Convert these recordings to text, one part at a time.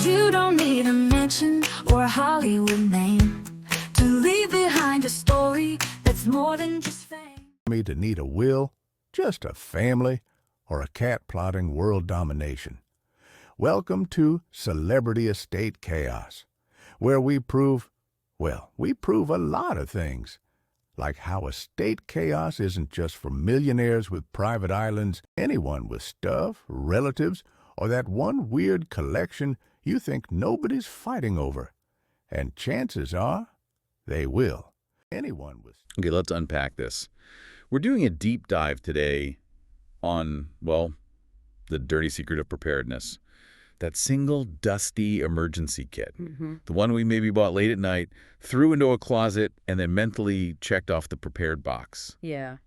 You don't need a mansion or a Hollywood name to leave behind a story that's more than just fame. Me to need a will, just a family, or a cat plotting world domination. Welcome to Celebrity Estate Chaos, where we prove a lot of things. Like how estate chaos isn't just for millionaires with private islands, anyone with stuff, relatives, or that one weird collection you think nobody's fighting over. And chances are, they will. Anyone with... Okay, let's unpack this. We're doing a deep dive today on, well, the dirty secret of preparedness. That single dusty emergency kit. The one we maybe bought late at night, threw into a closet, and then mentally checked off the prepared box. Yeah.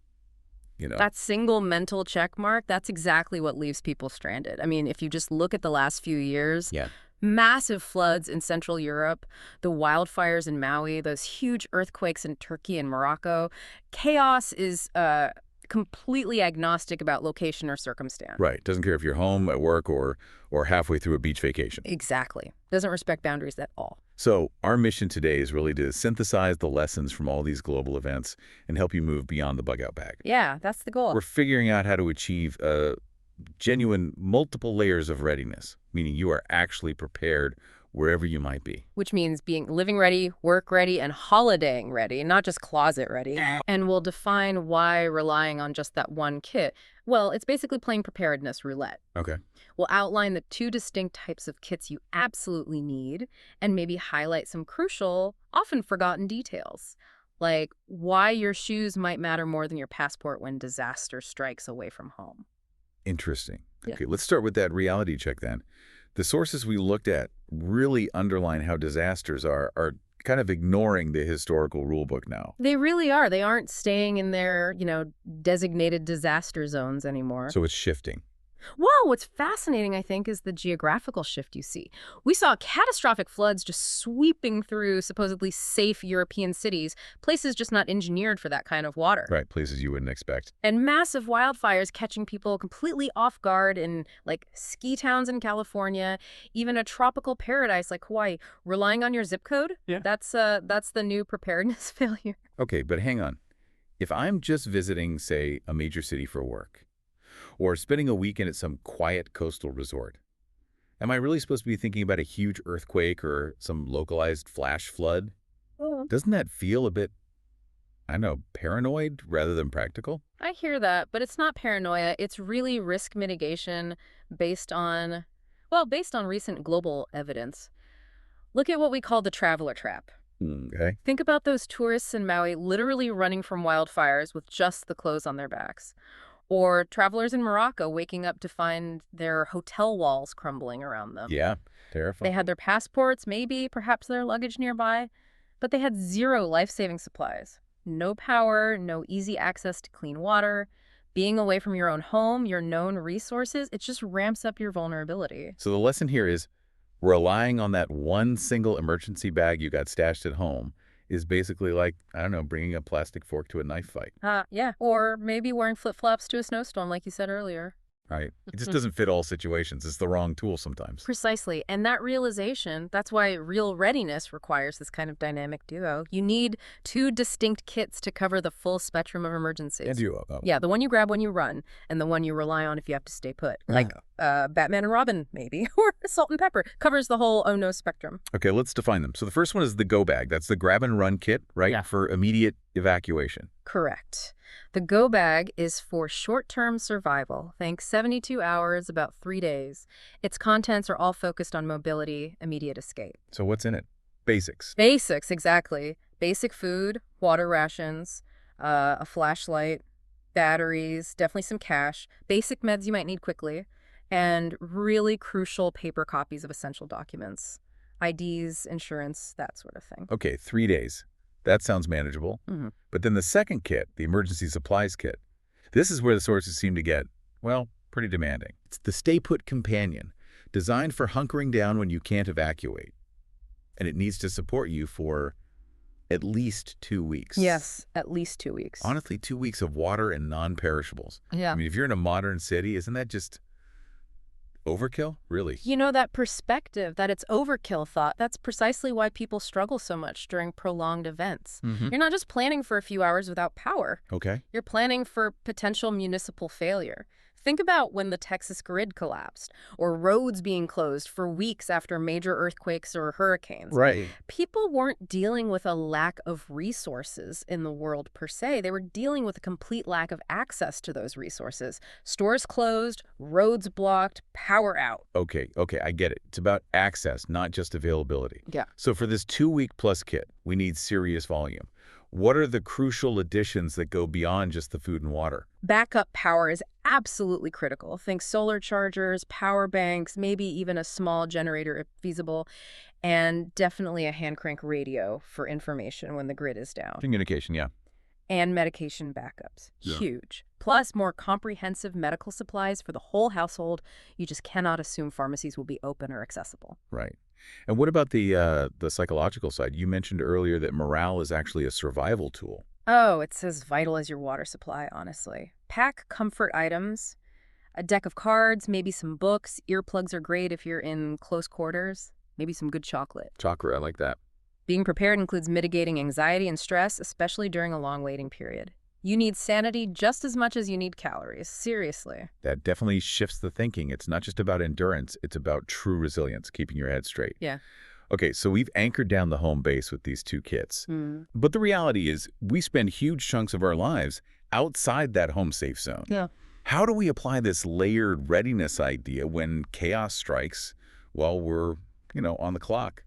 You know? That single mental check mark, that's exactly what leaves people stranded. I mean, if you just look at the last few years, massive floods in Central Europe, the wildfires in Maui, those huge earthquakes in Turkey and Morocco, chaos is completely agnostic about location or circumstance. Right. Doesn't care if you're home, at work, or halfway through a beach vacation. Exactly. Doesn't respect boundaries at all. So our mission today is really to synthesize the lessons from all these global events and help you move beyond the bug-out bag. Yeah, that's the goal. We're figuring out how to achieve genuine multiple layers of readiness, meaning you are actually prepared wherever you might be. Which means being living ready, work ready, and holidaying ready, not just closet ready. And we'll define why relying on just that one kit. Well, it's basically playing preparedness roulette. Okay. We'll outline the two distinct types of kits you absolutely need and maybe highlight some crucial, often forgotten details, like why your shoes might matter more than your passport when disaster strikes away from home. Interesting. Yeah. Okay, let's start with that reality check then. The sources we looked at really underline how disasters are kind of ignoring the historical rule book now. They really are. They aren't staying in their, designated disaster zones anymore. So it's shifting. Well, what's fascinating, I think, is the geographical shift you see. We saw catastrophic floods just sweeping through supposedly safe European cities, places just not engineered for that kind of water. Right, places you wouldn't expect. And massive wildfires catching people completely off guard in, like, ski towns in California, even a tropical paradise like Hawaii. Relying on your zip code? Yeah. That's the new preparedness failure. Okay, but hang on. If I'm just visiting, say, a major city for work, or spending a weekend at some quiet coastal resort, am I really supposed to be thinking about a huge earthquake or some localized flash flood? Doesn't that feel a bit, I don't know, paranoid rather than practical? I hear that, but it's not paranoia. It's really risk mitigation based on recent global evidence. Look at what we call the traveler trap. Okay. Think about those tourists in Maui literally running from wildfires with just the clothes on their backs. Or travelers in Morocco waking up to find their hotel walls crumbling around them. Yeah, terrifying. They had their passports, perhaps their luggage nearby, but they had zero life-saving supplies. No power, no easy access to clean water. Being away from your own home, your known resources, it just ramps up your vulnerability. So the lesson here is relying on that one single emergency bag you got stashed at home is basically like, I don't know, bringing a plastic fork to a knife fight. Yeah. Or maybe wearing flip-flops to a snowstorm, like you said earlier. Right. It just doesn't fit all situations. It's the wrong tool sometimes. Precisely. And that realization, that's why real readiness requires this kind of dynamic duo. You need two distinct kits to cover the full spectrum of emergencies. And duo. Oh. Yeah, the one you grab when you run, and the one you rely on if you have to stay put. Like Batman and Robin, maybe, or Salt and Pepper. Covers the whole oh no spectrum. Okay, let's define them. So the first one is the go bag. That's the grab and run kit, right? Yeah. For immediate evacuation. Correct. The go bag is for short-term survival. Think 72 hours, about 3 days. Its contents are all focused on mobility, immediate escape. So what's in it? Basics. Basics, exactly. Basic food, water rations, a flashlight, batteries, definitely some cash, basic meds you might need quickly, and really crucial paper copies of essential documents, IDs, insurance, that sort of thing. Okay, 3 days. That sounds manageable. Mm-hmm. But then the second kit, the emergency supplies kit, this is where the sources seem to get, well, pretty demanding. It's the Stay Put Companion, designed for hunkering down when you can't evacuate. And it needs to support you for at least 2 weeks. Yes, at least 2 weeks. Honestly, 2 weeks of water and non-perishables. Yeah. I mean, if you're in a modern city, isn't that just Overkill? Really? You know, that perspective, that it's overkill thought, that's precisely why people struggle so much during prolonged events. You're not just planning for a few hours without power. Okay. You're planning for potential municipal failure. Think about when the Texas grid collapsed, or roads being closed for weeks after major earthquakes or hurricanes. Right. People weren't dealing with a lack of resources in the world per se. They were dealing with a complete lack of access to those resources. Stores closed, roads blocked, power out. Okay, I get it. It's about access, not just availability. Yeah. So for this 2-week plus kit, we need serious volume. What are the crucial additions that go beyond just the food and water? Backup power is absolutely critical. Think solar chargers, power banks, maybe even a small generator if feasible, and definitely a hand crank radio for information when the grid is down. Communication, yeah. And medication backups. Yeah. Huge. Plus more comprehensive medical supplies for the whole household. You just cannot assume pharmacies will be open or accessible. Right. And what about the psychological side? You mentioned earlier that morale is actually a survival tool. Oh, it's as vital as your water supply, honestly. Pack comfort items, a deck of cards, maybe some books. Earplugs are great if you're in close quarters. Maybe some good chocolate. Chocolate, I like that. Being prepared includes mitigating anxiety and stress, especially during a long waiting period. You need sanity just as much as you need calories. Seriously. That definitely shifts the thinking. It's not just about endurance. It's about true resilience, keeping your head straight. Yeah. Okay, so we've anchored down the home base with these 2 kits. But the reality is we spend huge chunks of our lives outside that home safe zone. Yeah. How do we apply this layered readiness idea when chaos strikes while we're, on the clock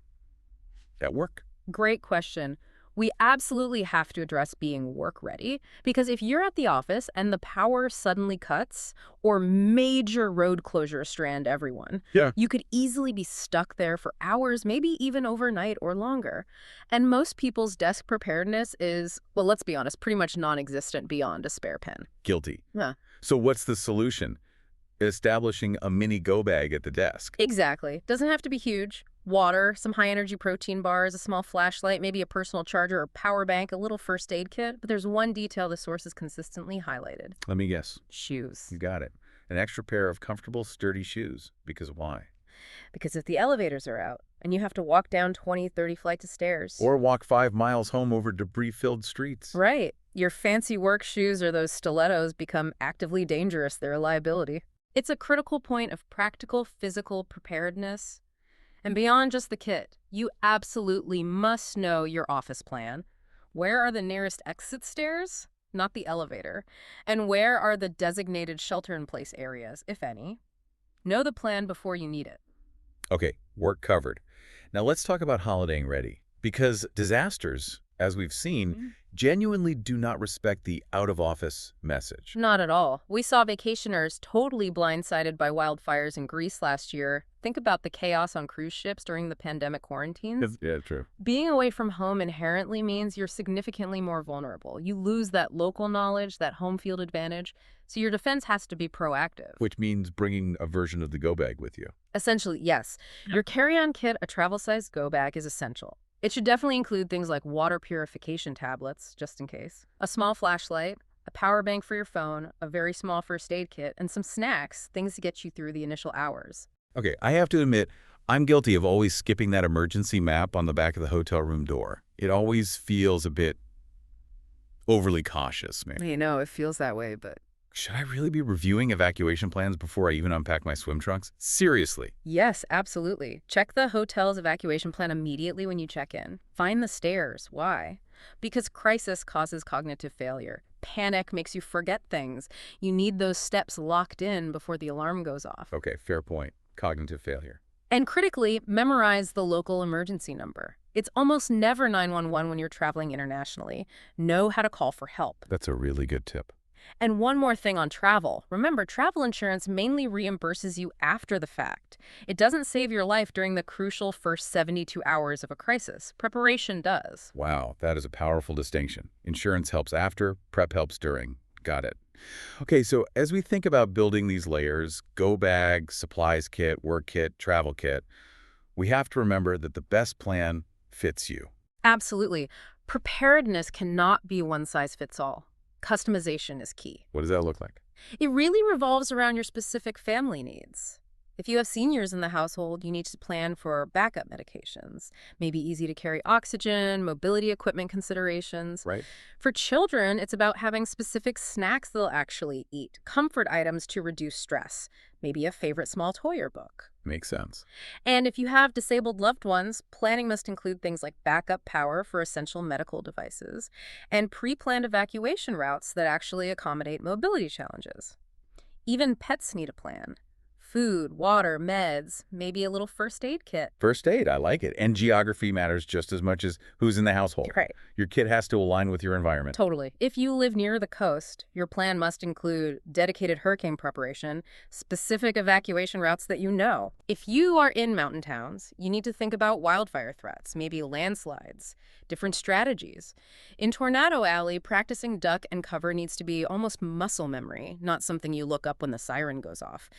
at work? Great question. We absolutely have to address being work ready, because if you're at the office and the power suddenly cuts or major road closures strand everyone, you could easily be stuck there for hours, maybe even overnight or longer. And most people's desk preparedness is, well, let's be honest, pretty much non-existent beyond a spare pen. Guilty. Yeah. So what's the solution? Establishing a mini go bag at the desk. Exactly. Doesn't have to be huge. Water, some high-energy protein bars, a small flashlight, maybe a personal charger or power bank, a little first aid kit. But there's one detail the source has consistently highlighted. Let me guess. Shoes. You got it. An extra pair of comfortable, sturdy shoes. Because why? Because if the elevators are out and you have to walk down 20, 30 flights of stairs. Or walk 5 miles home over debris-filled streets. Right. Your fancy work shoes or those stilettos become actively dangerous. They're a liability. It's a critical point of practical physical preparedness. And beyond just the kit, you absolutely must know your office plan. Where are the nearest exit stairs? Not the elevator. And where are the designated shelter-in-place areas, if any? Know the plan before you need it. Okay, work covered. Now let's talk about holidaying ready. Because disasters, as we've seen, genuinely do not respect the out-of-office message. Not at all. We saw vacationers totally blindsided by wildfires in Greece last year. Think about the chaos on cruise ships during the pandemic quarantines. Yeah, true. Being away from home inherently means you're significantly more vulnerable. You lose that local knowledge, that home field advantage, so your defense has to be proactive. Which means bringing a version of the go bag with you. Essentially, yes. Your carry-on kit, a travel-sized go bag, is essential. It should definitely include things like water purification tablets, just in case, a small flashlight, a power bank for your phone, a very small first aid kit, and some snacks, things to get you through the initial hours. Okay, I have to admit, I'm guilty of always skipping that emergency map on the back of the hotel room door. It always feels a bit overly cautious, maybe. You know, it feels that way, but... Should I really be reviewing evacuation plans before I even unpack my swim trunks? Seriously. Yes, absolutely. Check the hotel's evacuation plan immediately when you check in. Find the stairs. Why? Because crisis causes cognitive failure. Panic makes you forget things. You need those steps locked in before the alarm goes off. Okay, fair point. Cognitive failure. And critically, memorize the local emergency number. It's almost never 911 when you're traveling internationally. Know how to call for help. That's a really good tip. And one more thing on travel. Remember, travel insurance mainly reimburses you after the fact. It doesn't save your life during the crucial first 72 hours of a crisis. Preparation does. Wow, that is a powerful distinction. Insurance helps after, prep helps during. Got it. Okay, so as we think about building these layers, go bag, supplies kit, work kit, travel kit, we have to remember that the best plan fits you. Absolutely. Preparedness cannot be one size fits all. Customization is key. What does that look like? It really revolves around your specific family needs. If you have seniors in the household, you need to plan for backup medications, maybe easy to carry oxygen, mobility equipment considerations. Right. For children, it's about having specific snacks they'll actually eat, comfort items to reduce stress, maybe a favorite small toy or book. Makes sense. And if you have disabled loved ones, planning must include things like backup power for essential medical devices and pre-planned evacuation routes that actually accommodate mobility challenges. Even pets need a plan. Food, water, meds, maybe a little first aid kit. First aid, I like it. And geography matters just as much as who's in the household. Right. Your kit has to align with your environment. Totally. If you live near the coast, your plan must include dedicated hurricane preparation, specific evacuation routes that you know. If you are in mountain towns, you need to think about wildfire threats, maybe landslides, different strategies. In Tornado Alley, practicing duck and cover needs to be almost muscle memory, not something you look up when the siren goes off.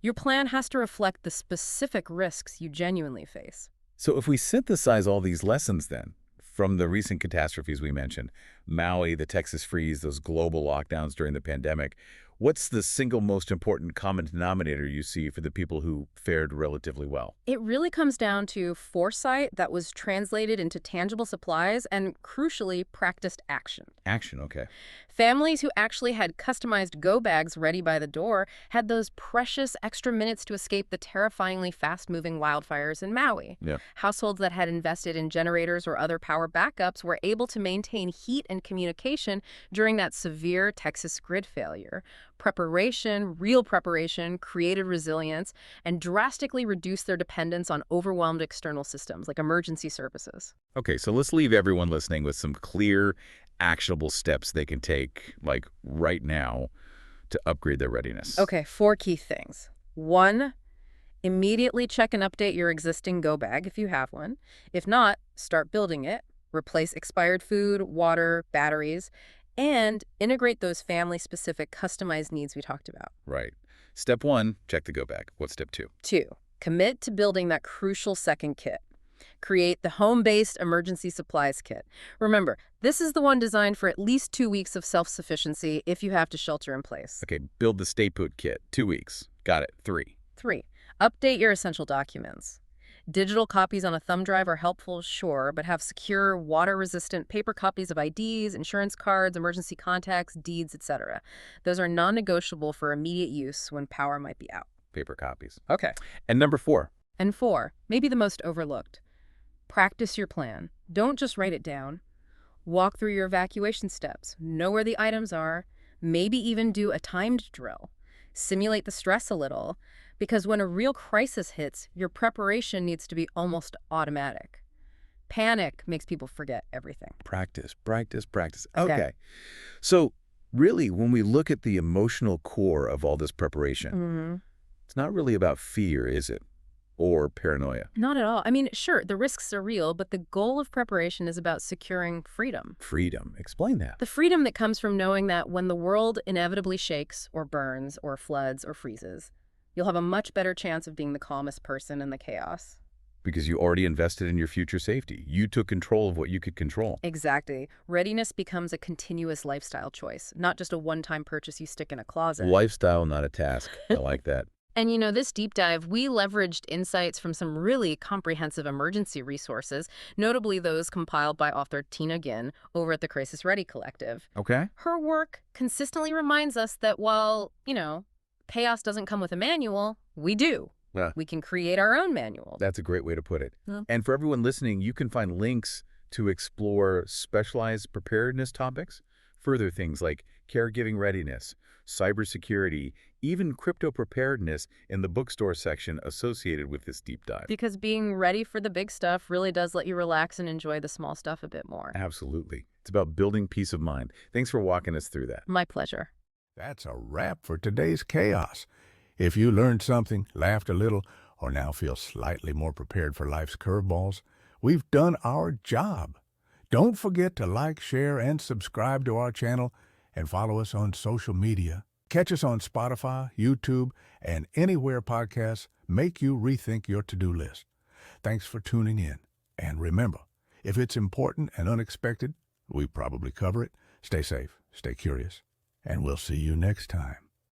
Your plan has to reflect the specific risks you genuinely face. So if we synthesize all these lessons then, from the recent catastrophes we mentioned, Maui, the Texas freeze, those global lockdowns during the pandemic, what's the single most important common denominator you see for the people who fared relatively well? It really comes down to foresight that was translated into tangible supplies and, crucially, practiced action. Action, okay. Families who actually had customized go bags ready by the door had those precious extra minutes to escape the terrifyingly fast-moving wildfires in Maui. Yeah. Households that had invested in generators or other power backups were able to maintain heat and communication during that severe Texas grid failure. Preparation, real preparation, created resilience, and drastically reduced their dependence on overwhelmed external systems like emergency services. Okay, so let's leave everyone listening with some clear, actionable steps they can take, like right now, to upgrade their readiness. Okay, 4 key things. 1, immediately check and update your existing go bag if you have one. If not, start building it. Replace expired food, water, batteries, and integrate those family-specific customized needs we talked about. Right. Step 1, check the go bag. What's step 2? 2, commit to building that crucial second kit. Create the home-based emergency supplies kit. Remember, this is the one designed for at least 2 weeks of self-sufficiency if you have to shelter in place. Okay, build the stay put kit. 2 weeks. Got it. 3. 3, update your essential documents. Digital copies on a thumb drive are helpful, sure, but have secure, water-resistant paper copies of IDs, insurance cards, emergency contacts, deeds, etc. Those are non-negotiable for immediate use when power might be out. Paper copies. Okay. And number 4. And 4, maybe the most overlooked. Practice your plan. Don't just write it down. Walk through your evacuation steps. Know where the items are. Maybe even do a timed drill. Simulate the stress a little, because when a real crisis hits, your preparation needs to be almost automatic. Panic makes people forget everything. Practice, practice, practice. Okay. So really, when we look at the emotional core of all this preparation, it's not really about fear, is it? Or paranoia? Not at all. I mean, sure, the risks are real, but the goal of preparation is about securing freedom. Freedom. Explain that. The freedom that comes from knowing that when the world inevitably shakes or burns or floods or freezes, you'll have a much better chance of being the calmest person in the chaos. Because you already invested in your future safety. You took control of what you could control. Exactly. Readiness becomes a continuous lifestyle choice, not just a one-time purchase you stick in a closet. Lifestyle, not a task. I like that. And you know, this deep dive, we leveraged insights from some really comprehensive emergency resources, notably those compiled by author Tina Ginn over at the Crisis Ready Collective. Okay. Her work consistently reminds us that while, chaos doesn't come with a manual, we do. We can create our own manual. That's a great way to put it. Yeah. And for everyone listening, you can find links to explore specialized preparedness topics, further things like caregiving readiness, cybersecurity, even crypto preparedness in the bookstore section associated with this deep dive. Because being ready for the big stuff really does let you relax and enjoy the small stuff a bit more. Absolutely. It's about building peace of mind. Thanks for walking us through that. My pleasure. That's a wrap for today's chaos. If you learned something, laughed a little, or now feel slightly more prepared for life's curveballs, we've done our job. Don't forget to like, share, and subscribe to our channel and follow us on social media. Catch us on Spotify, YouTube, and anywhere podcasts make you rethink your to-do list. Thanks for tuning in. And remember, if it's important and unexpected, we probably cover it. Stay safe, stay curious, and we'll see you next time.